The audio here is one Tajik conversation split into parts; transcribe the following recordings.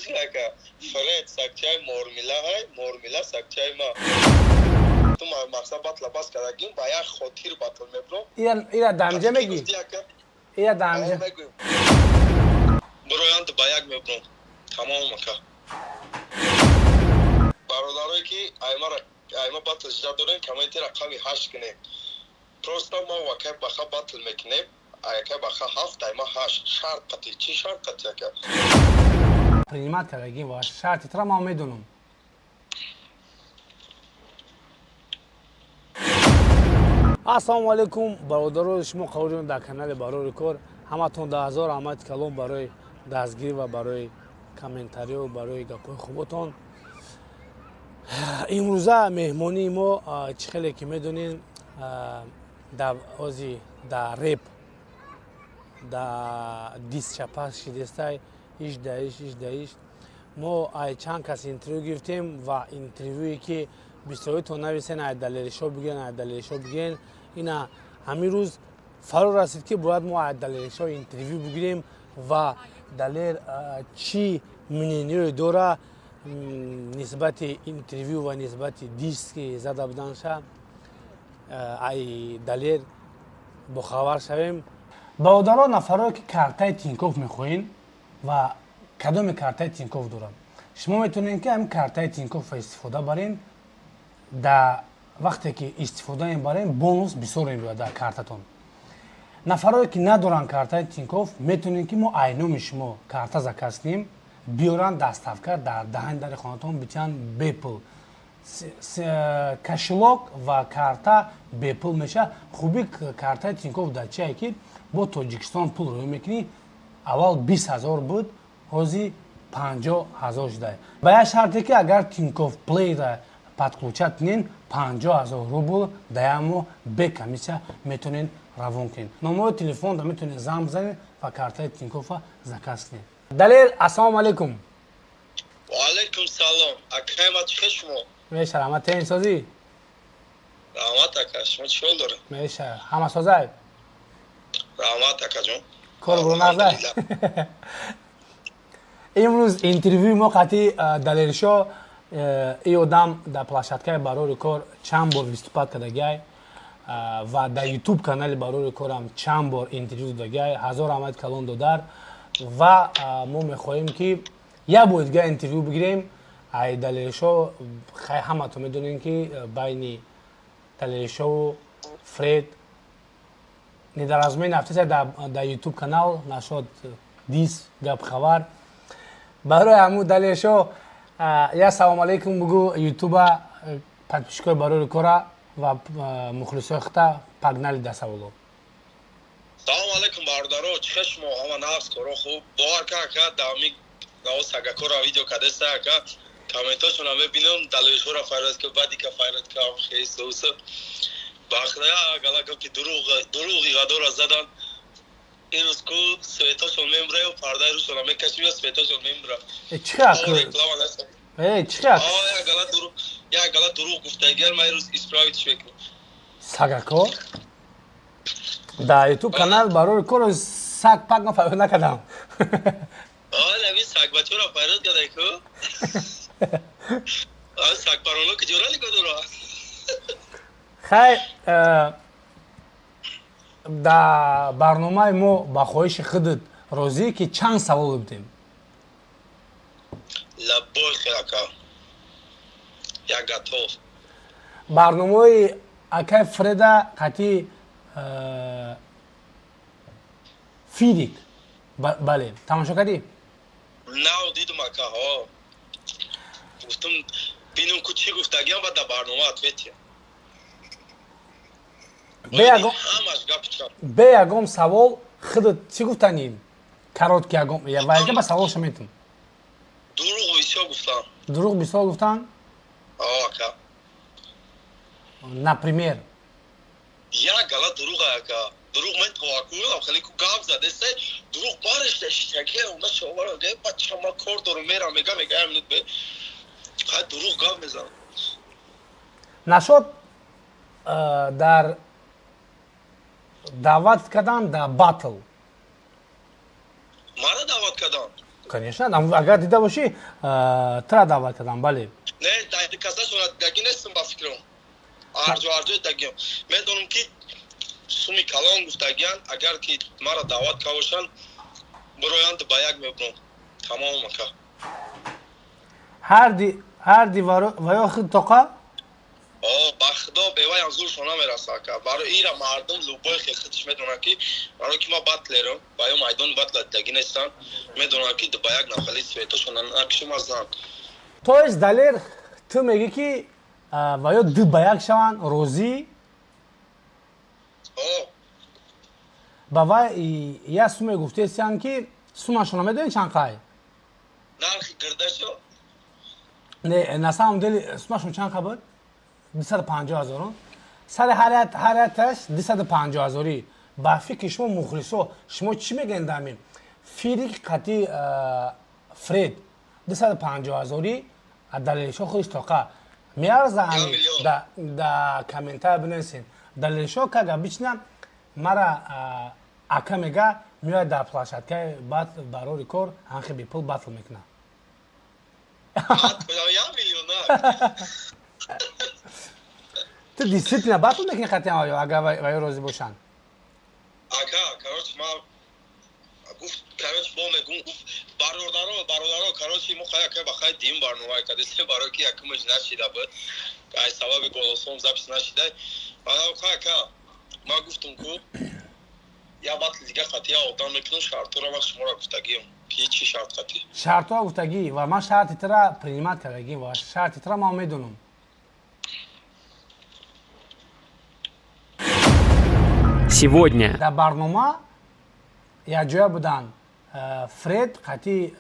گوش نکن فرد سکچای مورمیلا های مورمیلا سکچای ما تو مقصد بطل بس کردگیم با یک خاطر بطل میبرم اینا دمجه میگی؟ اینا دمجه برویان تو با یک میبرم تمام مکا برادرایی که ایما بطل شد داریم که ما تیرا قوی 8 کنیم پروستا ما وکه بخوا بطل میکنیم که بخوا 7 ایما 8 شرط قطعی چی شرط قطعی که принимать кардагим ва шарти тра ма медонам ассалому алайкум бародарои шумо қавридон дар канали барори кор ҳаматон да ҳазор раҳмати калон барои дастгирӣ ва барои комментариҳо барои гапҳои хуботон имрӯза меҳмонии мо чӣ хеле ки медонем дар ози дар реп дар дист чапа шидестай иш даиш мо чанд кас интервю гирифтем ва интервюе ки бисёритон нависен айдалеришо бигӯен ина ҳамин рӯз фаро расид ки бояд мо айдалеришо интервю бигирем ва далер чӣ мнениёе дора нисбати интервю ва нисбати дист ки зада буданша ай далер бохабар шавем бародаро нафаро ки картаи тинкоф мехоҳен ва кадоме картаи тинкоф дорам шумо метавонед ки ҳамин картаи тинкофро истифода барен дар вақте ки истифода мебарем бонус бисёр мебиёяд дар картатон нафарое ки надоранд картаи тинкоф метавонед ки мо айноми шумо карта заказ кунем биёранд доставка дар даҳандари хонатон битиҳанд бепл кошелок ва карта бепл меша хуби картаи тинкоф дар чие ки бо тоҷикистон пул рӯё мекунӣ аввал 20 000 буд ҳозир 50 000 шуда ба як шарте ки агар тинкоф плейра подключат кунен 50 000 рубл даямо бе комиссия метавонен равон кунен номарои телефонда метавонен занг бизанед ва картаи тинкофа заказ кунед далел ассалому алайкум وعلیکم سلام اکرامت چه شما میشه رحمت این سازی رحمت اکا شما چه حال داره میشه همه سازای رحمت اکا جون کار برو نزای امروز انترویو ما قطعی دلیرشو ای آدم در پلاشتکای برای کار چند بار ویستوپات کردگی و در یوتیوب کانال برای کار هم چند بار انترویو دادگی هزار رحمت کلان دادر و ما میخواهیم که یک بار دیگه انترویو بگیریم ای دلیرشو خیلی همه تو میدونین که بین دلیرشو و فرید در از من هفته در یوتیوب کانال نشد دیس گپ خبر برای همون دلیرشو یا سلام علیکم بگو یوتیوب подписчикои барори кора ва мухлисои хита пагнали дасаволо салом алейкум бародаро чӣ шумо ҳама нафс коро хуб бовар ка ака дами нао сагакора видео кадеста ака комменташона мебинам далешора файрат ка бади ка файрат ка хей соуса бахрая галака ки дуруғи гадора задан ирӯз ку светошон мемраю пардаи рӯшона мекашим я светошон мемра як гала дуруғ гуфтагиар ма ирӯз исправитш мекунам сагако да ютуб канал барори кор саг пак файрат накардам наби саг бачора файрат кадай ку саг пароно ки ҷорали кадора хай дар барномаи мо ба хоҳиши худат розӣ ки чанд савол бибдем лаббой хелака як гатов барномаи акай фреда қатъи фидик бале тамошо кардӣ нав дидум акаҳо гуфтум бинум ку чӣ гуфтагиам ба дар барнома ответия бе ягон савол худат чӣ гуфтанӣ каротки ягон вайга ба саволша метун дуруғ бисёр гуфтам дуруғ бисёр гуфтан ака например як гала дуруғ ака дуруғ мен таваккулам хеле ку гап задеста дуруғ барешта шитаке уна шовара ге бачама кор дорум мерам мега минут бе хай дуруғ гап мезанам нашод дар даъват кардан дар батл мана даъват кардан конечно, агар дида бошӣ тра даъват кардам, бале. Не, казашона дагӣ нестам ба фикрам. Арҷо дагиям. Медонам ки суми калон гуфтагиян, агар ки мара даъват кардашан, бироянд ба як мебурам. Тамом ака. ҳарди ва ё худ тоқа? Ба худо бевай анзуршон намераса ака. Барои ира мардум лубой худш медонад ки барои ки ма батлерам, ба ё майдони батла дагӣ нестам, медонад ки ба як нафали светошон накшим аз зан. То есть далер ту мегӣ ки ва ё ду ба як шаванд розӣ? ба вай як суме гуфтесиян ки сумашона медонӣ чанд қай? Нархи гирдашо? Не, на самом деле сумашон чанд қа буд? 250,000. сари ҳарияташ 250,000. ба фикри шумо мухлисо шумо чӣ мегӯед дар ин фирик қати фред 250,000 далелшо худиш тоқа меарзан да комментар бинависен далелшо кага бичнам мара ака мега меояд дар площадкаи барори кор ҳанхи бепул батл мекунад. ту дисциплина батл мекунӣ қатъан оё агар ва ё розӣ бошанд? Ака, короче, ма гуфт, короче, бо мегум бародаро, короче, мо хая ба хай дим барномаи кадеси барои ки якумаш нашида буд. Ай сабаби голосом запис нашида. Ака, ма гуфтум ку я батл дига қатъи одам мекунам, шартора ма шуморо гуфтагиам. Ки чӣ шарт қатъи? Шартҳо гуфтагӣ ва ман шарти тира принимат кардагӣ ва шарти тира ман медонам. Сегодня дар барнома якҷоя буданд Фред, қатъи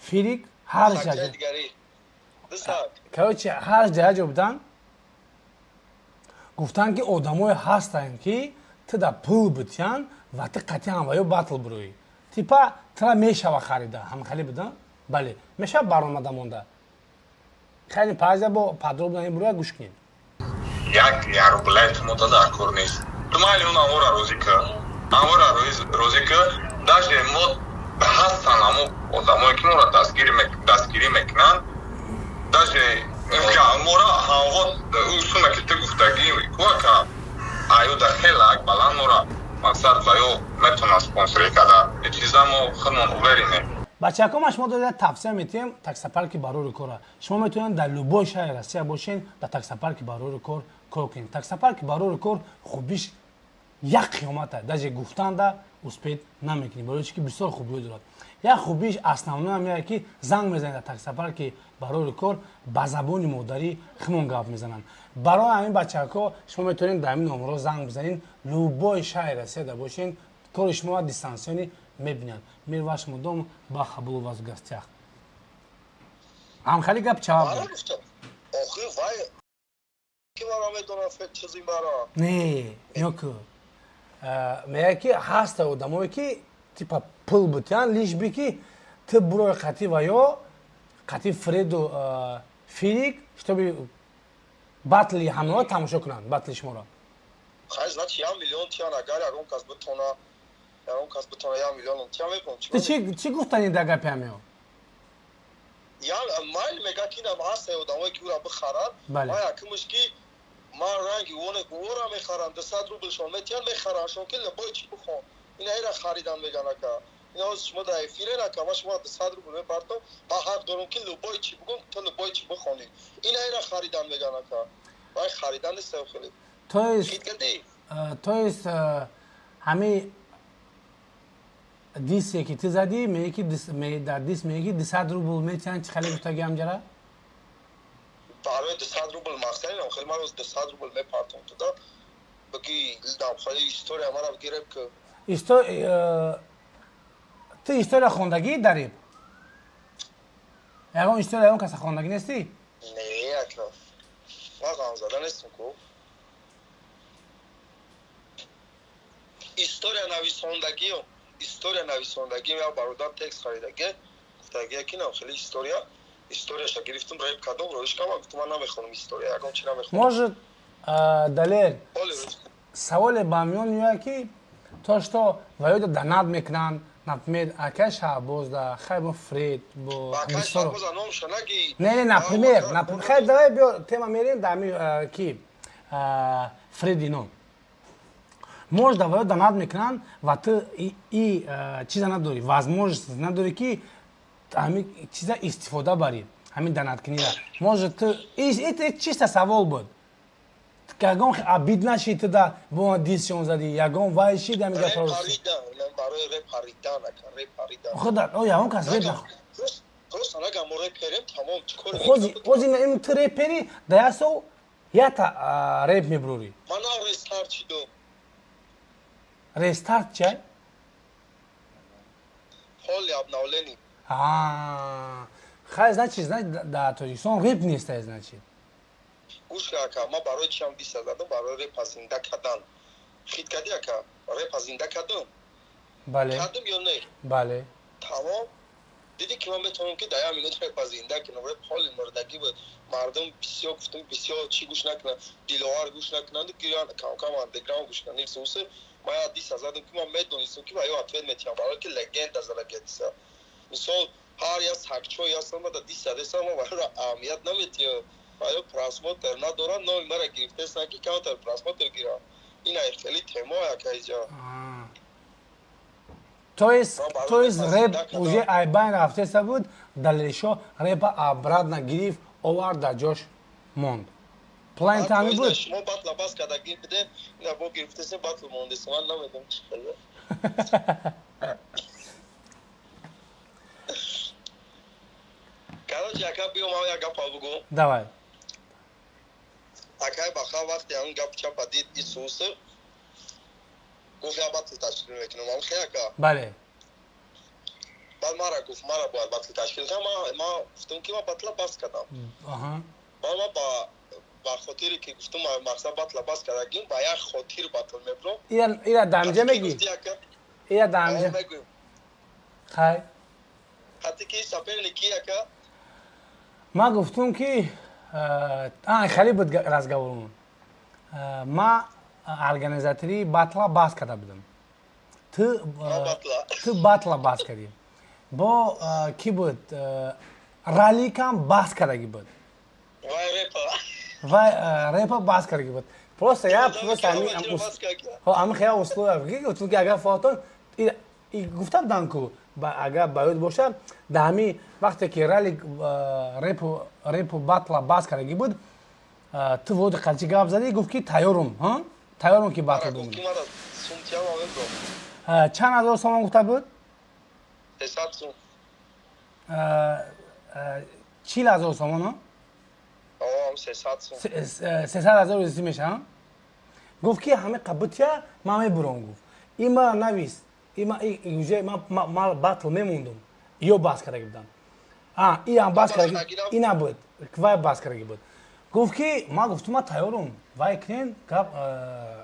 Фирик, ҳар ҷаҷа. Короче, ҳар ҷаҷа буданд. Гуфтанд ки одамое ҳастанд ки ту дар пул бутиян ва ту қатъиан ва ё батл бироӣ. Типа тра мешава харида, ҳамхали буда? Бале, мешава барнома дамонда. Хеле пауза бо подробно буроя гӯш кунед. Як рубля тумо дар кор нест. Ту майли он амора розӣ ка даже мо ҳастан амо одамое ки моро дастгирӣ мекунанд. Даже мора ҳаво суме ки ту гуфтагӣ куака аюда хелак баланд мора мақсад ва ё метавонад спонсорӣ када чиза мо худмон увериме. Бачакома шумо дода тавсия метиҳем таксопарки барори кора. Шумо метавонед дар любой шаҳри Россия бошен дар таксопарки барори кор кор кунед. Таксопарки барори кор хубиш як қиёмат аст. Даже гуфтанда успеҳ намекунед, барои ки бисёр хубиё дорад. Як хубиш основное меояд ки занг мезанед дар таксопарки барори кор ба забони модарӣ химон гап мезананд. Барои ҳамин бачаҳо шумо метавонед дар ҳамин номерҳо занг бизанед, любой шаҳри Россияда бошен, кори шумо дистансионӣ мебинанд. Мир ваш мудом ба қабул вас в гостях. Ҳамхали гап чаваб дод. Охи вай ки мара медонад фек чизи мара. Не, ёку. Мега ки ҳаста одамое ки типа пул бутян лиш би ки ту бурои қатъи ва ё қатъи Фреду Фирик штоби батли ҳамроҳ тамошо кунанд батли шуморо. Хай значи 1 миллион тиян агар ягон кас бутона 1 миллион тиян мекунам. Чӣ гуфтани дар гапи ҳамеҳо? Майл мега ки нам ҳаста одамое ки ура бихаранд. Ма якумаш ки ман ранги ора мехарам 200 рубльшон метиян мехараншон ки либои чӣ бихом. Ина ира харидан меган ака. Ина ҳоз шумо дар эфирен ака ма шумо 200 рубл мепартам ба ҳақ дорам ки либои чӣ бигум то либои чӣ бихонӣ. Ина ира харидан меган ака. Вай харидан нест хеле. То есть ҳами дисе ки ту задӣ меги ки дар дис меги 200 рубл метиян чӣ хеле гуфтаги ҳамҷара? Барои 200 рубл мақсад нам хеле ман роз 200 рубл мепартам туда. Баги дам хали история мара гиреб ки ту история хондагӣ дариб? Ягон история ягон каса хондагӣ нестӣ? Не, ака. Ма ғамзада нестам ку. История нависондагӣ я бародар текст харидаги гуфтагия ки нам хеле историяша гирифтам реп кардам рӯишка ма гуфтам ман намехонам история ягон чӣ намехонам. Может далер саволе ба миён меояд ки то што ва ё данад мекунанд например, Ака Шахбоз да, хайбо Фред, бо Ака Шахбоз аном шанаги. Не, например, хай давай бё тема мерим дами ки Фред ино. Може да вајот да надмекнан, ва ты и чиза надори, возможност надори ки ами чиза истифода бари, ами да надкнира. Може ты и чиста савол буд. Ягон абидна ши ты да бо дисион зади, ягон вай ши да ми да фарос. Мен барои реп харидан ака, реп харидан. Худа, о ягон кас реп нах. Просто нага мо реперем, тамом чикор. Хози им ты репери, да ясо ята реп мебрури. Мана рестарт чидо. Рестарт чай? Холли обновление. Хай, значит, да, то есть он рэп не стоит, значит. Гуш ака, ма барои чам диса задам, барои репа зинда кадан. Хит кади ака, репа зинда кадам. Бале. Кадам ё не? Бале. Тамом. Диди ки ман метавонам ки дая минут репа зинда кинам, реп ҳоли мурдаги буд. Мардум бисёр гуфтум, бисёр чӣ гӯш накунанд, диловар гӯш накунанду гиранд, кам андеграунд гӯш кунанд. Нифсусе ма я диса задам ки ман медонистам ки ва ё ответ метиҳам, барои ки легенда зараги диса. Мисол ҳар я сагчо я сама да диса десам, ма барои аҳамият наметиҳам. Ва просмотр надорад, номи мара гирифтесан ки камтар просмотр гирам. Ина хеле темоя ака иҷо. То есть рэп уже айбайн рафтеса буд, далешо рэпа обратно гирифт, овард да ҷош монд. План тами буд? Шумо батла бас кардагӣ бидем, ина бо гирифтесем батл мондеса, ман намедонам чӣ хеле. Короче, ака биё ман як гапа бугӯм. Давай. Акай баха вақте ҳамин гап чапа дид исусе гуфт я батл ташкил мекунам, ам хе ака. Бале. Баъд мара гуфт мара бояд батл ташкил кунам, ман гуфтам ки ман батла бас кардам. Баъд ман ба хотире ки гуфтам мақсад батла бас кардагим, ба як хотир батл мебурам. Ира дамҷа мегӣ? Ира дамҷа мегӯям. Хай. ҳатти ки соперник ки ака? Ман гуфтум ки хеле буд разговормон. Ма организатори батла бас карда будам. Ту батла бас кардӣ. Бо ки буд? Раликам бас кардагӣ буд. Вай репа бас кардагӣ буд. Просто я просто ами хея условия гуфтум ки агар фотон гуфта будам ку агар баёд бошад да ҳами вақте ки репу батла бас кардагӣ буд, ту води қалчи гап задӣ, гуфт ки тайёрум, тайёрум ки батл бумон. Чанд ҳазор сомон гуфта буд? 300 сом. 40,000 сомон? 300 сом. 300,000 рӯзи мешавад? Гуфт ки ҳами қабутия ман мебурам гуфт. Има навис, ман батл мемондум. Ё бас кардагӣ будам. Иам бас кардагӣ, ина буд. Вай бас кардагӣ буд. Гуфт ки ман гуфтум ман тайёрум. Вай кунен гап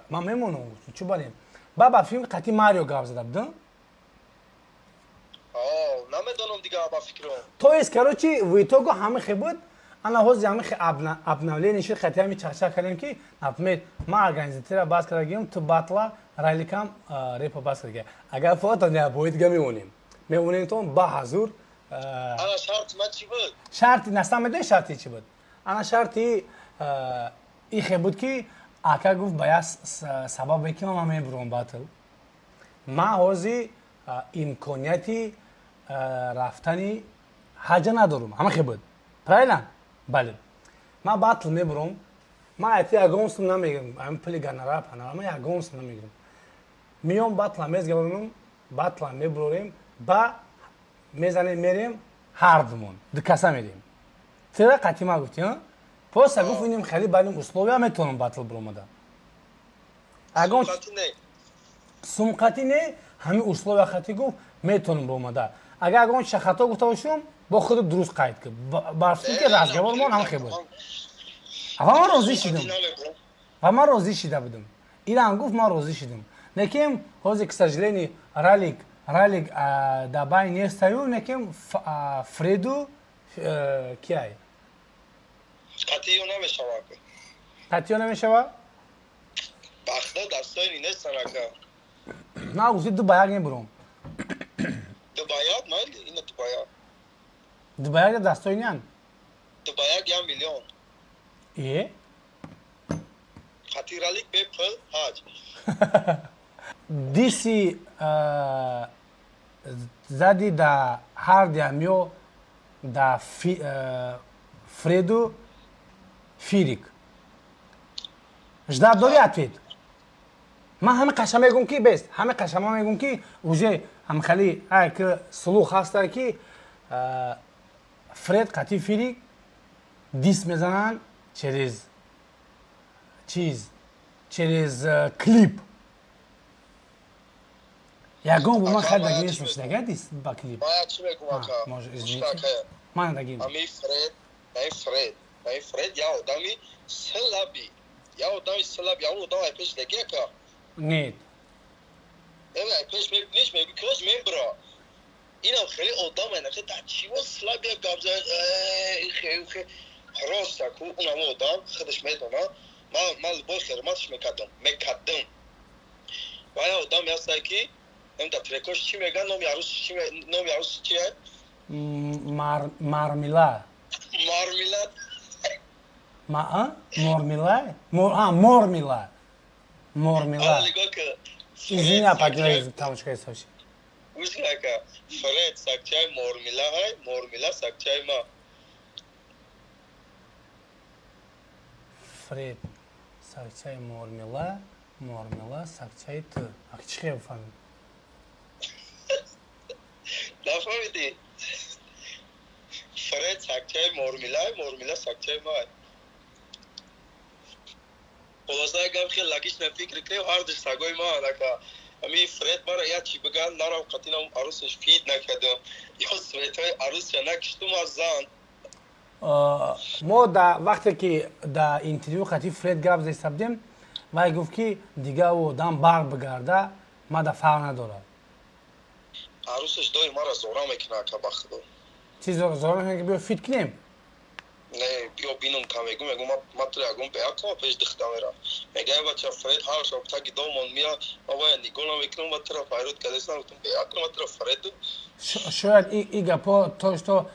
ман мемонам гуфтум. Чӣ барем? Ба филми қати Марио гап зада будам. Намедонам дига ба фикрам. То есть короче в итоге ҳами хе буд. Ана ҳози ҳами хе обновление шуд, қати ҳами чарча кардем ки например ман организатора бас кардагим, ту батла раликам репа бас кардагӣ. Агар фото не боид дига мемонем то ба ҳазур. Ана шарт ма чӣ буд? Шарти настан медони шарти чӣ буд? Ана шарти и хе буд ки ака гуфт ба як сабабе ки ман мебурам батл. Ман ҳози имконияти рафтани ҳаҷа надорам. Ҳама хе буд. Правильно? Бале. Ман батл мебурам. Ман айти ягонсум намегирам. Ами пули гонорар панара, ман ягонсум намегирам. Миём батла мезгавонам, батла мебурем, ба мезанем мерем ҳардумон. Дукаса мерем. Тира қати ма гуфти, просто гуфт инем хеле балим условия метавонам батл буромада. Агон сумқати не, ҳами условия хати гуфт метавонам буромада. Агар агон шахато гуфта бошум, бо худ дуруст қайд кӣ. Барфи ки разговормон ҳам хе буд. Ва ман розӣ шидам. Ва ман розӣ шида будам. Инам гуфт ман розӣ шидам. Некем ҳози к сожалению ралик дабай нестаю, некем Фреду киай? Қатиё намешава. Қатиё намешава? Бахта дастойни нестан ака. Ман гуфти ду ба як мебурам. Dubaya mayli, ina Dubaya. Dubaya dast oynayan. Dubaya 1 milyon. İyi. Xatiralik be pul haj. Disi zadi da Hardiamio da Fredu Firik. جدا داری اتوید ما همه قشم میگم کی بیست همه قشم ها میگم کی وجه هم خلی که سلوخ هسته که فرید قطی فیری دیست میزنن через چیز через کلیپ یکم با من خیلی دگه نیستش دگه دیست با کلیپ ما چی میگم آقا من دگیم امی فرید یا آدمی سلابی یا آدمی سلاب یا آدمی پیش دگه که نیت evet پیش میگیش میگوش میبرا اینا خیلی آدمه نه تا چی و سلاب یا گابزه خیلی راست کو اونم آدم خودش میدونه ما با خدمتش میکردم و یا آدم هست که نمیدونم ترکش چی میگن نام یاروش چیه مارمیلا مورمیلا извини пожалуйста тамочка соши узнака фред сакчай мормила ҳай мормила сакчай ма фред сакчай мормила сакчай ту ак чӣ хел фаҳмид нафаҳмидӣ фред сакчай мормила сакчай ма خلاصه گم خیلی لگیش نفکر کنیم آردش سگوی ما لکه امی فرید برا یا چی بگن نرم قطینم عروسش فید نکردم یا سویت های عروس یا نکشتم از زن ما در وقتی که در اینترویو قطعی فرید گرفت زیستبدیم وای گفت که دیگه او دم بار بگرده ما در فرق نداره عروسش دوی ما را زورا میکنه که بخدو چی زورا میکنه که بیا فید کنیم؟ نه بیا بینم که میگم ما تو یکم بیا کنم پیش دختم را میگه بچه فرید هر شب تا که دومون میاد ما باید نگاه نمیکنم و طرف فیروت کلیسان گفتم بیا کنم طرف فرید شاید این گپا توش تو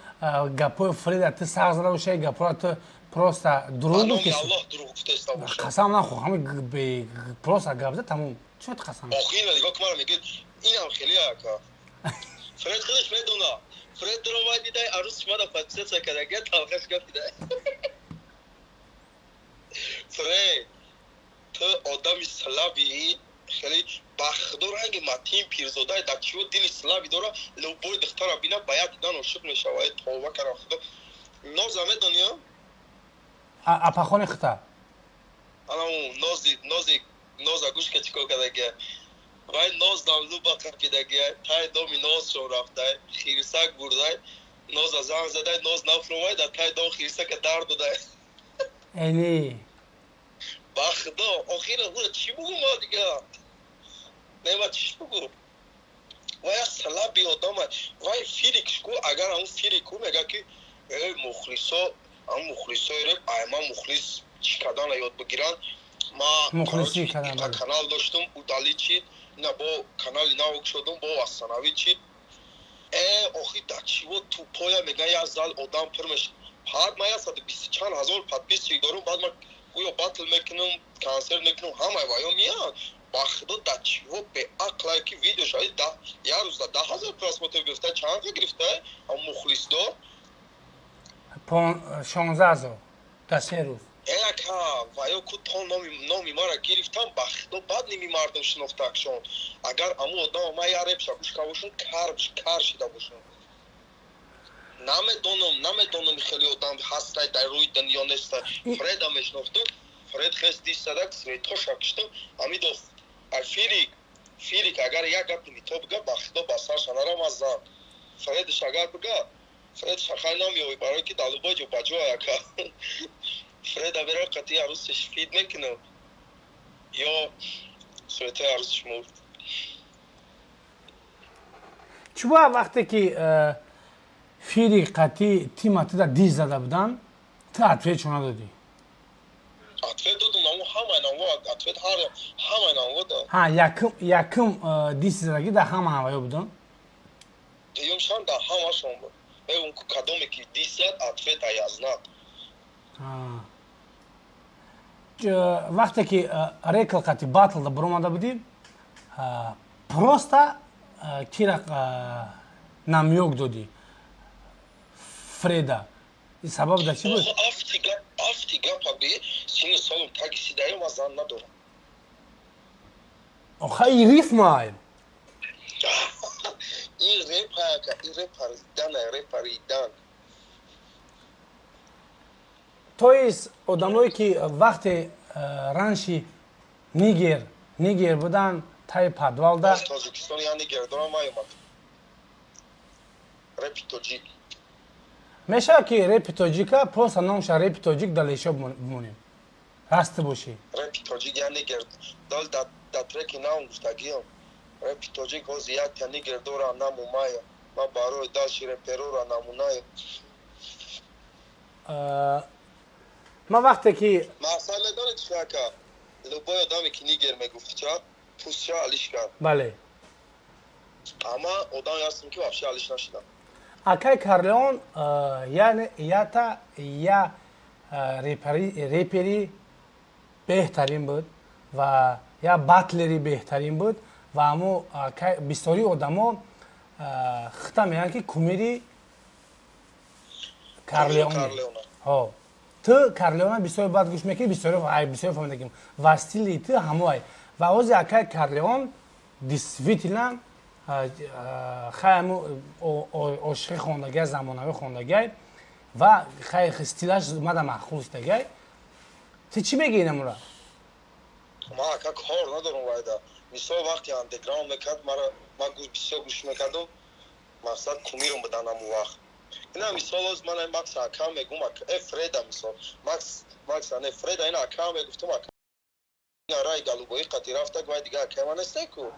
گپای فرید تو سر زده باشه گپا تو پروست دروغ گفتش الله دروغ گفتش باشه قسم نخور همه به پروست گفته تموم چه قسم آخه نگاه که من میگه اینم خیلی که فرید خودش میدونه فرید درو باید دیده عروس شما دا پتسه سکره گه تلخش گفته فرید تو آدمی سلابی خیلی بخدار هنگی متین پیرزاده در چیو دلی سلابی داره لو بوی دختر بینه باید دیدن عاشق میشه و توبه کنه خدا نازمه دنیا اپاخون خطا انا اون ناز گوش که چیکار کرده گه وای ناز داملو با کپیدگی تای دومی ناز شو رفته خیرسک برده ناز از زن زده ناز نفرمای در تای دام خیرسک درد داده اینی بخدا آخیر از چی بگو ما دیگه نه ما چیش بگو وای سلابی آدم وای فیریکش کو اگر همون فیریکو میگه که مخلصا هم مخلصای رک ایما مخلص چی کدن یاد بگیرن ما مخلصی کدن کانال داشتم اودالی چید نه با کانال ناوک شدم با واسناوی چید آخی دچی و تو پایا میگه یا زال آدم پرمش هر مایا 120,000 پادپیس چی دارم بعد من گویا باتل میکنم کانسر میکنم همه وایو میاد بخدا دچی و به عقل کی ویدیو شاید یا روز 10,000 پراسموتر گرفته چند گرفته هم مخلص دار 16,000 تا 3 روز اکا وایو کو تو نامی ما را گرفتم بخدا بعد نمی مردم شناختکشون اگر امو آدم ما یارب شکوش کاوشون کار شده باشون نمیدونم خیلی آدم هسته در روی دنیا نیست فرید هم شناختم فرید خیست دیست سدک سوی تو شکشتم امید فیریک اگر یک گپ نیتو بگه بخدا بسر شنرم از زن فریدش اگر بگه فرید شخصی نمیوی برای که دالو باجو بجو اکا فرید برای قطعی عروسش فید میکنم یا سویته عروسش مرد چوبا وقتی که فیری قطعی تیماتی در دیز زده بودن تو عطفه چونه دادی؟ عطفه دادم اما همه نامو عطفه همه نامو داد ها یکم دیز زدگی در همه هوایه بودن؟ дуюмшон дар ҳамашон буд. Мегӯм ки кадоме ки дисад ответа я знак. вақте ки рекл қати батлда биромада будӣ, просто кира намёк додӣ Фреда. Сабаб дар чӣ буд? Афти гапа би сини солум таги сидаи ма зан надорам. Оха ин рифмай. ин репаридан. То есть одамое ки вақте ранши нигер будан таи подвалда Тоҷикистон я нигер дорам маёмад. Репи тоҷик. мешавад ки репи тоҷика просто номша репи тоҷик далешо бимонем. Расти бошӣ. Репи тоҷик я нигер. Дал да треки наум гуфтагиам. Репи тоҷик ҳози якта нигер дорам намумая. Ма барои далши реперора намуная. ман вақте ки мақсад медонед чака любой одаме ки нигер мегуфти ча пусча алиш кард. бале Ама одаме ҳастем ки вообще алиш нашидам. акай Карлеон я репери беҳтарин буд ва я батлери беҳтарин буд ва амо бисёри одамо хита мегӯянд ки кумири Карлеон. ту Карлеона бисёр бад гӯш мекунӣ, бисёр фаҳмида ки ва стили ту ҳамоай ва ози акай Карлеон действительно хаймо ошиқи хондагиай замонавӣ хондагиай ва хай стилаш мада маъқул истагиай. Ту чӣ мегӯӣ инамура? Ма ака кор надорам вайда. Мисол вақти андеграунд мекард ма бисёр гӯш мекардам. Мақсад кумирам будан аму вақт. Ина мисол оз ман Макс ака мегум Фреда мисол. Макс ане Фреда ина ака мегуфтам ака. Ина рай галубои қати рафта гӯй дига ака ман несте ку.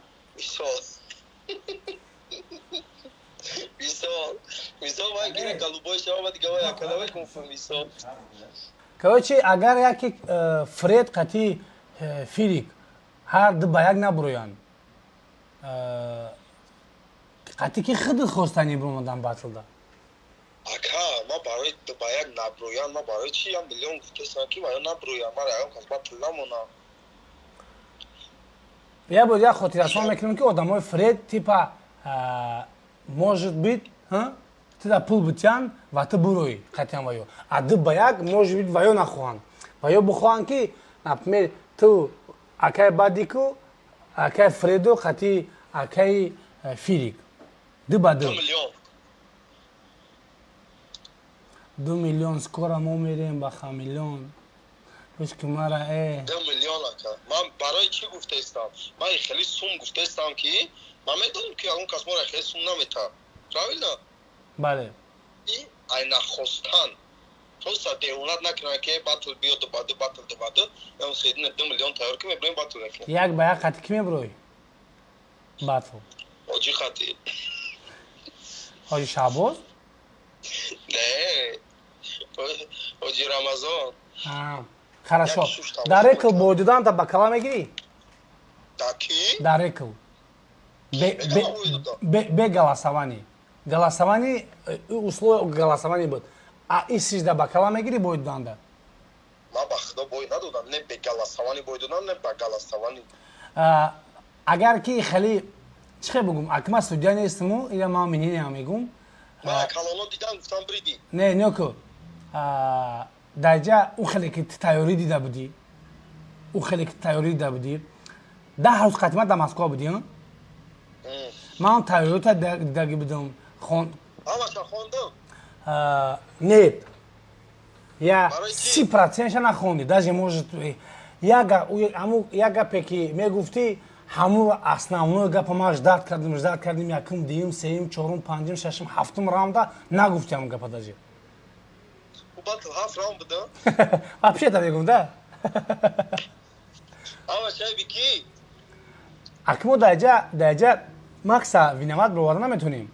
Мисол ман гире галубои шава дига вай ака намекум мисол. Короче, агар яке Фред қати Фирик ҳар ду ба як набуроянд, қати ки худут хостани бимодан батлда. Ака, ма барои ду ба як набуроянд, ма барои чи я миллион гуфтесам ки ман набуроянд, ман ягон кас батл намонам. Я буд як хотиррасон мекунем ки одамои Фред типа может быть ту да пул битянд ва ту бурои қатиан ваё. А ду ба як может быть ваё нахоҳанд. Ваё бихоҳанд ки например ту акай Бадику, акай Фреду қати акай Фирик. Ду ба ду. 2 миллион скоро мо мерем ба хамиллион. Пушки мара 2 миллион ака. Ман барои чӣ гуфтаистам? Ман хеле сум гуфтаистам ки ман медонам ки ягон кас мора хеле сум наметавад. Правильно? бале. И ай нахостан. Просто деҳонат накунад ки батл биё ду батл. Ям хедина 2 миллион тайёр ки меброем батл мекунем. Як ба як қати ки меброи? Батл. Ҳоҷи қати. Ҳоҷи Шаҳбоз? Не. Ҳоҷи Рамазон. Хорошо. Дар рекл бой додан та ба кала мегирӣ? Дар ки? Дар рекл. Бе галасаванӣ. Галасаванӣ условия галасаванӣ буд. А исижда ба кала мегирӣ бой доданда? Ман ба худо бой надодам. Не бе галасаванӣ бой додам, не ба галасаванӣ. Агар ки хеле чӣ хел бигум, акма судя нестиму, ина ман мининам мегум. Ман калоно дидам гуфтам биридӣ. Не, нёку. Даҷа он хеле ки тайёрӣ дида будӣ. Он хеле ки тайёрӣ дида будӣ. 10 рӯз қатима дар Москва будӣ? Ман тайёрита дидаги будам. Ҳамаша хондам? Нет. Я 30% нахонди. Даже может як гапе ки мегуфтӣ ҳаму основной гапа ман ждат кардем якум, дуюм, сеюм, чорум, панҷум, шашум, ҳафтум раунда нагуфти ҳаму гапа даже. Батл 7 раунд буда? Вообще-то мегум да. Ама шайби ки? Акмо даҷа Макса виноват бироварда наметонем.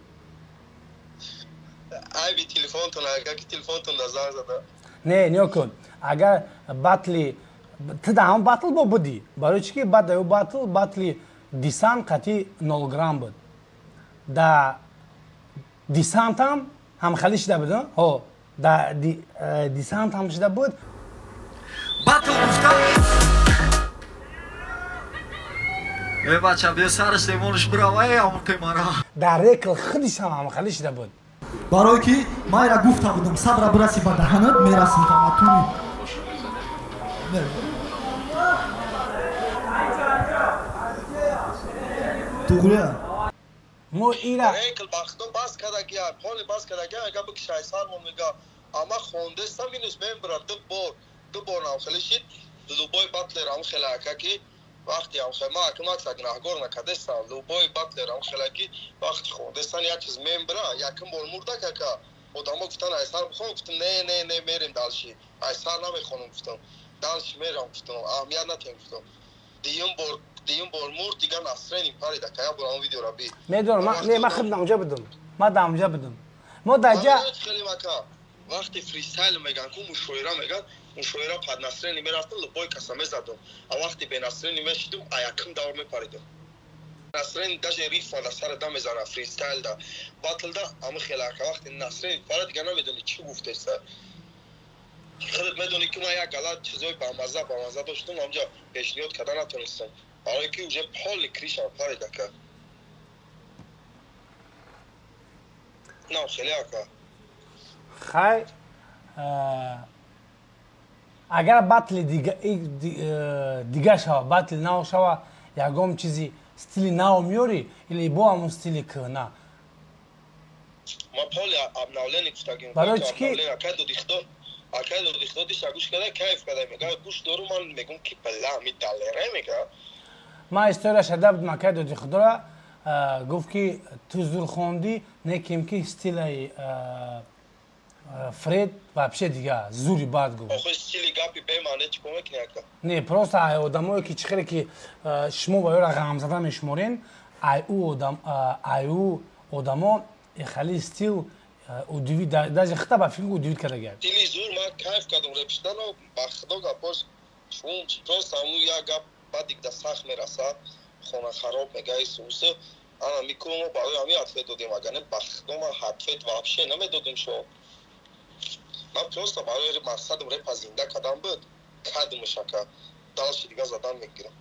Айби телефонтон, агар ки телефонтон да занг зада. Не, нё кун. Агар батли ту да ҳам батл бо будӣ. Барои чӣ ки баъд ё батли дисан қати 0 грамм буд. Да دیسانت هم خالی شده بود ها دیسانت هم شده بود باتل گفتم ای بچه بیا سرش دیمونش براوه همون تیمارا در ریکل خودش هم خالی شده بود برای که ما را گفته بودم صبر برسی به دهنت میرسیم تا اتونی توغره مو ایرا ریکل باختم باز کرده گیا پول باز کرده گیا اگه بک شایسار مون میگه اما خونده سامینوس ممبر دو بار نام خلیشید لوبوی باتلر هم خلاکه کی وقتی هم خما که ماکس اگه نهگور نکده سال لوبوی باتلر هم خلاکی وقتی خونده سان یک چیز ممبر یکم بار مرده که odamı guftan Aysar bixon guftum ne merim dalşi Aysar namexonum guftum dalşi meram guftum ahmiyat natem guftum diyim bor mur diga nasren impari da kaya buran video rabi میدونم من خود نامجا بدم ما دامجا بدم ما داجا خیلی مکا وقتی فریستایل میگن کو مشویرا میگن مشویرا پاد نصرین میرفتم لبوی کسامه زدم وقتی به نصرین میشیدم ayakım داور میپریدم نصرین داجه ریف و سر دم میزنه فریستایل دا باتل دا اما خلاکه وقتی نصرین پاره دیگه نمیدونی چی گفته است خودت میدونی که من یک غلط چیزای با مزه داشتم اونجا پیشنهاد کردن نتونستم برای که اونجا پال کریشم پاره دکه نه خیلی اکا خای اگر باتل دیگه شوا باتل ناو شوا یگم چیزی стили нао миори или бо амун стили кна ما پال обновление گفتگیم برای چی اکای دو دیخدو دیش گوش کرده کیف کرده میگه گوش دارو من میگم کی بلا میدالره میگه ما استوریا شده بود مکه دو دیخدو گفت که تو زور خوندی نکیم که استیل فرید вообще دیگه زوری باد گفت آخه استیلی گپی بمانه چی کمک نیاکا نه просто آدمایی که چخیره که شما با یورا غم زده میشمورین او آدما خیلی استیل اودوی даже خطا با فیلم اودوی کرده گرد استیلی زور من کیف کردم رپشتن و بخدا گپاش شون просто همون یا گپ بعد دیگه سخت میرسه خونه خراب میگه ایسوسه انا میکنم و برای همین حدفت دادیم اگر نه بخدا من حدفت вообще نمیدادیم شو من просто برای مقصدم رپ زنده کردم بود کدمش که دالش دیگه زدن میگیرم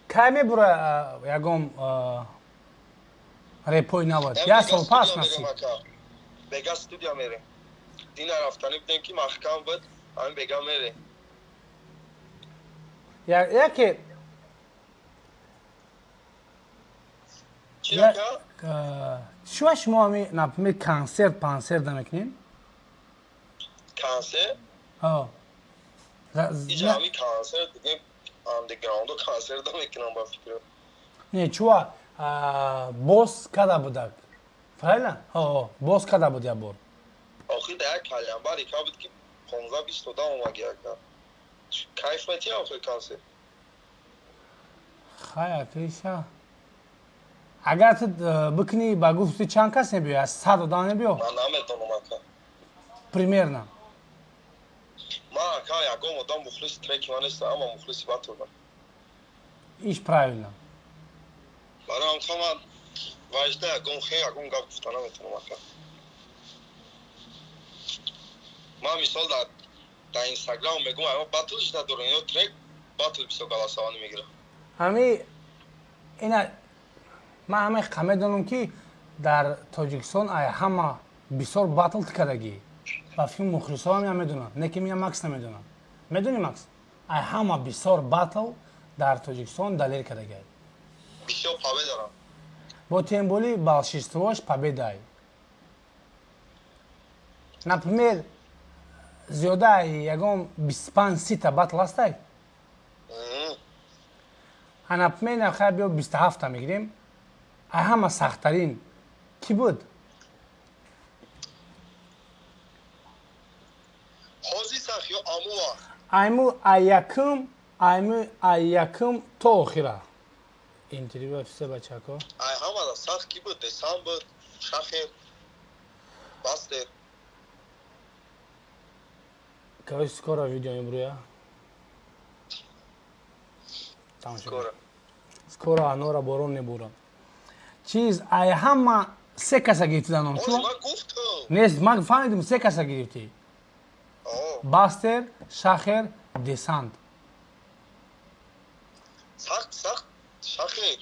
کی میبره یگم رپوی نبود یا سال پاس نسی بگه استودیا میره دین رفتنی بودیم که محکم بود همین بگه میره یا که چی نکه؟ شما همی نپمی پانسر دمکنین؟ کانسر؟ ها اینجا همی کانسر دیگه اندگراندو کانسر دمکنم با فکر نه چوا بوس کدا بودک فراینا؟ ها بوس کدا بود یا بور آخی ده یک کلیم باری که بود که 15-20 دام اومگی اکتا کیف میتی آخی کانسر؟ خیلی کلیشا اگر تو بکنی با گفتی چند کس نبیو از 100 دانه بیو من نمیدونم اکا پریمیرنا من اکا یکم ادام مخلص ترکی من است اما مخلصی باتر من ایش правильно برای هم من وجده یکم خیلی یکم گفت گفتن نمیتونم اکا من مثال در اینستاگرام میگم اما باتلش در دوران یا ترک باتل بیسو گلاسوانی میگیره همی اینا ما همه خمه دانم که در تاجیکستان همه بسیار باتل تکردگی و فیلم مخلصا هم میدونن نه که میگم مکس نمیدونن میدونی مکس همه بسیار باتل در تاجیکستان دلیل کردگی بسیار پاوه دارم با تیمبولی بالشیستواش победой например زیاده یگم 25-30 تا باتل هستی например نخیر بیا 27 تا میگیریم همه سخت‌ترین کی بود؟ حوزی سخت یا آموه ایمو ایکم تا آخره اینتریو افسه بچه ها همه دا سخت کی بود؟ دسام بود؟ شخیر؟ باستر؟ که скоро видео امرویا скоро анора борон небурам چیز ای همه سه کسا گرفتی در نام آه چون؟ من گفتم نیست من فهمیدم سه کسا گرفتی باستر، شاخر، دسانت سخت شاخر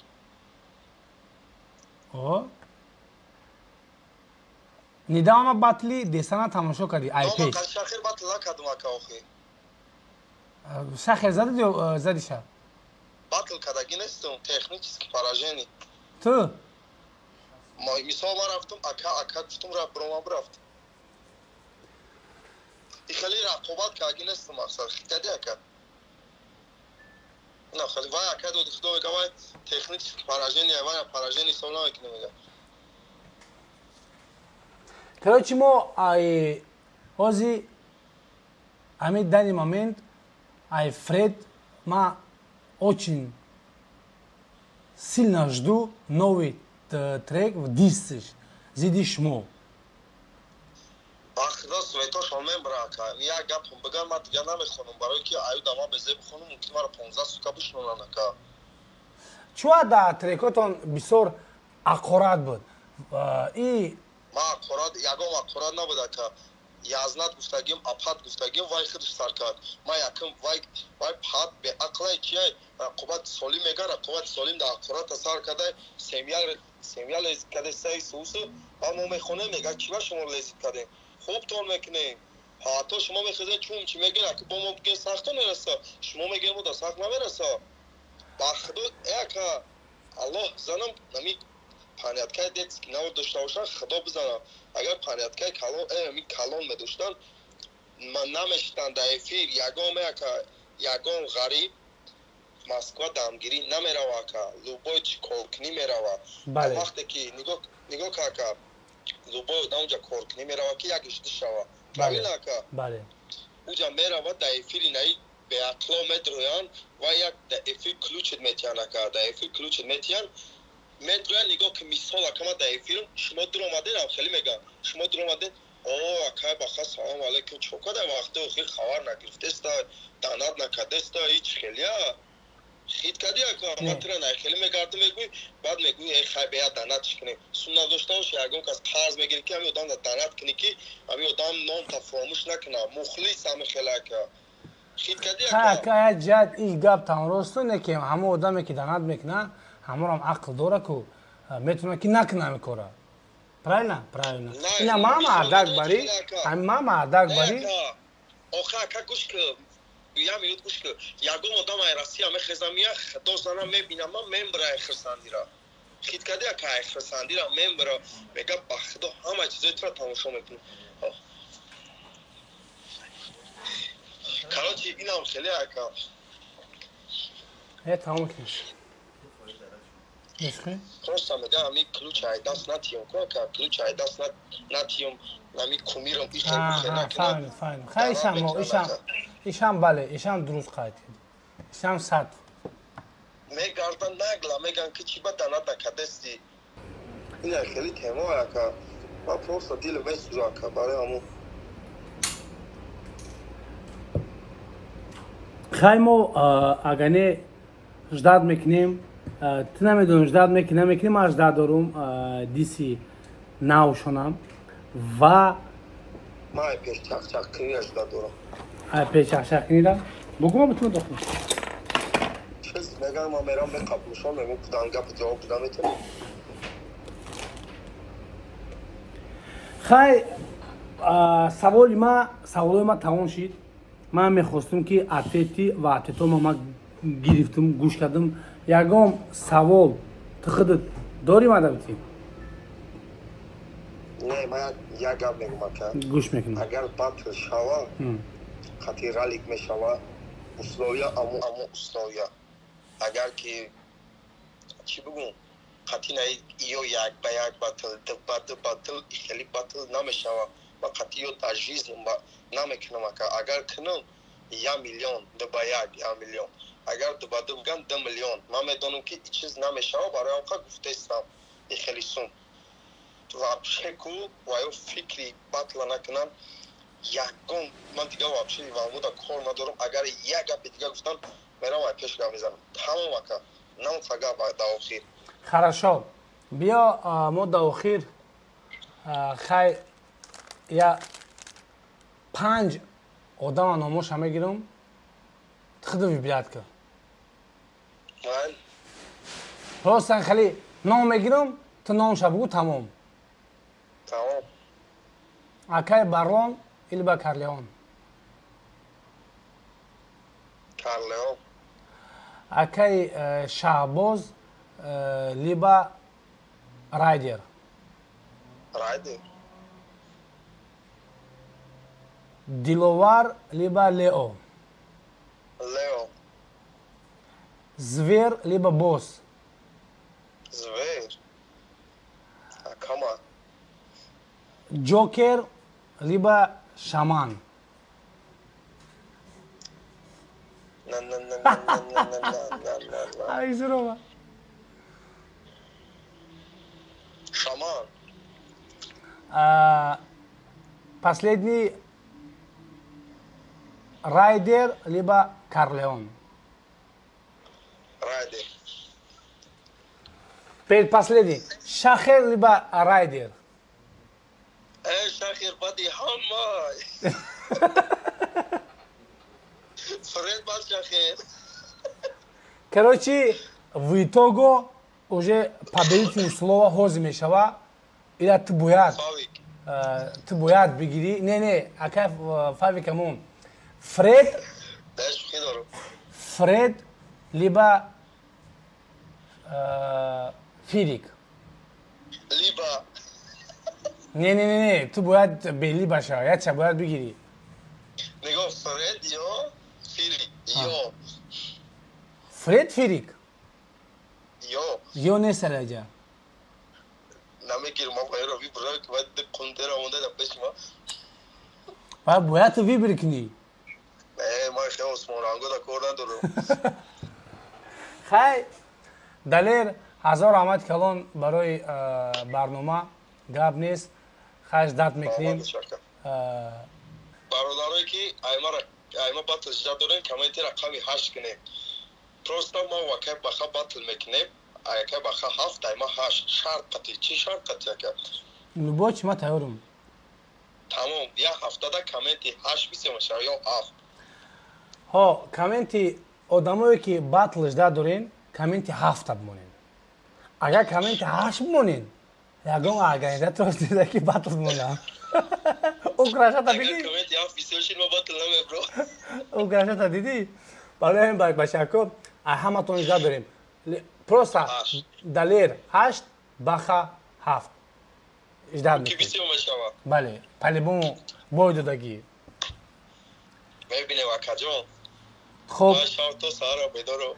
نداما باتلی دسانت تماشا کردی ای پیش شاخر باتل نکردم اکا آخی شاخر زدی یا زدی شا؟ باتل کدگی نیستم تکنیکیسکی پاراژنی تو؟ مثال من رفتم اکا گفتم برام برفت خیلی رقابت که اگه نیستم اکثر خیلی اکا نه خیلی وای اکا دو دخدو میگه وای تکنیکیسکی پاراژنی وای پاراژنی سولا میکنه میگه Короче, oggi a me данный момент ай Фред ма очень сильно жду новый трек в Дисиш, Зиди Шмо. бахда светош мен брака я гапом бигам ма дига намехонам барои ки аю дама безе бихонам мумкин мара 15 сука бишнонан ака Чуа да трекотон бисёр ақорат буд. И ма ақорат ягом ақорат набуд ака язнат гуфтагим апат гуфтагим вай худш сар кард ма якам вай пат бе ақлай чиай рақобат солим мега рақобат солим да ақорат сар карда семья лезит карда сай сусу ва мо мехонем мега чива шумо лезит карда хуб тон мекунем ҳа то шумо мехозед чум чи мегин ака бо мо бигем сахто мераса шумо мегем буда сахт намераса ба худо ака аллоҳ занам нами панияткаи детски навод дошта бошан худо бизанам агар панияткаи калон ми калон медоштан ман намешитан да эфир ягон ғариб москва дамгирӣ намерава ака лубой чи коркунӣ мерава вақте ки нигоҳ ка ака лубой одаунҷа коркунӣ мерава ки як ишти шава правильно ака уҷа мерава да эфири наи беақло медроян ва як да эфир ключит метиҳан ака да эфир ключит метиҳан медроян нигоҳ ки мисол акама да эфирм шумо дур омаденам хеле мегам шумо дур омаден акай баха салом алейкум чокада вақте охир хабар нагирифтеста данат накардеста ҳич хелия хит кади ака матра най хеле мегардим мегӯй баъд мегӯй хай бея данатш кунем сунна дошта бош ягон кас қарз мегири ки ҳами одам данат кунӣ ки ҳами одам ном та фромӯш накуна мухлис ҳами хеле ака хит кади ака ҷад ин гап тамросту не ки ҳама одаме ки данат мекуна ҳаморам ақл дора ку метавона ки накуна ами кора правильно правильно ина мама адак барӣ мама адак барӣ охир ака гӯш ки як минут гӯш ки ягон одам ай россия мехезам я худо занам мебинам ман мембира ай хирсандира хит кади ака ай хирсандира мембира мега ба худо ҳама чизоитро тамошо мекунӣ короче инам хеле ака тамом киш просто мегам ами ключ ай даст натиём ку ака ключ ай даст натиём нами кумирам фаҳмидам хай ишам бале ишам дуруст қайд ишам сад мегардан нагла меган ки чиба данат накадести ина хели тема ака ва просто дил месужа ака барои ҳамон хай мо агане ждат мекунем ту намедонам ждат мекунем аз ждат дорум диси навшонам ва ман пешчақчақкунӣ ждат дорам пешчақчақкунира бугума бутуна дохна чиз меган ман мерам беқабулшон мемо кудан гапи ҷавоб дида метавонам хай саволои ма тамом шид ман мехостам ки ответи ва ответома ман гирифтам гӯш кардам ягон савол ту худат дорим адабити не ман як гап мегӯм ака гӯш мекунам агар батл шава хати ралик мешава условия амо условия агар ки чӣ бигӯм хати наи ё як ба як батл батл хели батл намешава ва хати ё таҷвиз намекунам ака агар кунам 1 миллион дуба як 1 миллион агар дуба ду биган 2 миллион ман медонам ки чиз намешава барои онқа гуфтаистам хели сум вообще ку ва ё фикри батла накунам ягон ман дига вообще валмуда кор надорам агар як гапи дига гуфтам мерам ай пеш гап мезанам тамом ака намон фага да охир хорошо بیا ما در آخر خیلی یا 5 آدم ناموش همه گیرم خودو بیاد کن من راستن خیلی نام میگیرم تو نامش بگو تمام تمام اکای برلان ایلبا کارلیون کارلیون اکای شهباز لیبا رایدر رایدر دلوار لیبا لیو لیو زویر لیبا بوس زویر کاما جوکر لیبا شامان نه نه نه نه نه نه نه نه نه ای زروبا شامان последний райдер либо Карлеон. райдер Предпоследний Шахер либо райдер. شاخر بدی همای فريد باز شاخر Короче, в итоге уже победительное слово хози мешава. Или ты боят бигири. Не, а как фави кому? Фред. Фред либо Фирик. либо Не, ты боят бели баша. Я тебя боят бигири. نگاه فرید یا فیری یا Фред Фирик. یا Yo не сараджа. نمیگیرم ما باید رو برای که باید کنده را مونده در پیش ما Ба боят вибрикни. ما خیلی اسمان رنگو دا کور ندارم خیلی دلیر هزار آمد کلان برای برنامه گاب نیست خیلی درد میکنیم برادرایی که ایما بطل شد داریم کمیتی رقمی 8 کنیم پروستا ما وکه بخوا بطل میکنیم ایکه بخوا 7 ایما 8 شرط قطعی چی شرط قطعی که نباچ ما تایورم تمام یا 70 کمیتی 8 بیسیم شد یا 7 ها کامنتی آدمایی که بطلش دارین کامنتی 7 بمونین اگر کامنتی 8 بمونین یکم آگاهی تروست دیده که بطل بمونم او کراشا تا دیدی؟ کمیتی 7 بیسیم شد ما بطل نمی برو او کراشا تا دیدی؟ برای این باید باشه که همه تونش داریم پروستا دلیر 8 بخا 7 اجداد کی میکنیم بیسیم شد بله پلی بوم بایدو داگی میبینه وکه جان خب ما شب تو سهارا بیدارو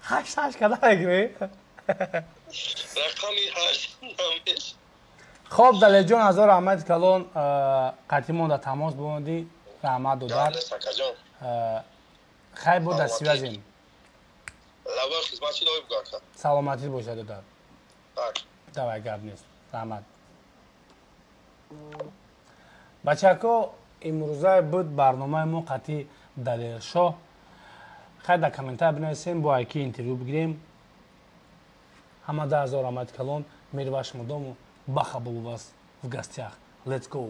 8 کده اگری رقمی 8 نمیش خب دلیل جان هزار احمد کلان قطعیمون در تماس بودی رحمت و جان در سکه جان خیلی بود در سیوازیم لبا خدمت چی داری بگاه که سلامتی باشد در tak دوای گرد نیست رحمت بچه که امروزه بود برنامه ما قطعی دلیل شو خیلی در کامنتر بنویسیم با یکی اینترویو بگیریم همه 10,000 احمد کلان میروش مدام بخبل у вас в гостях. Let's go!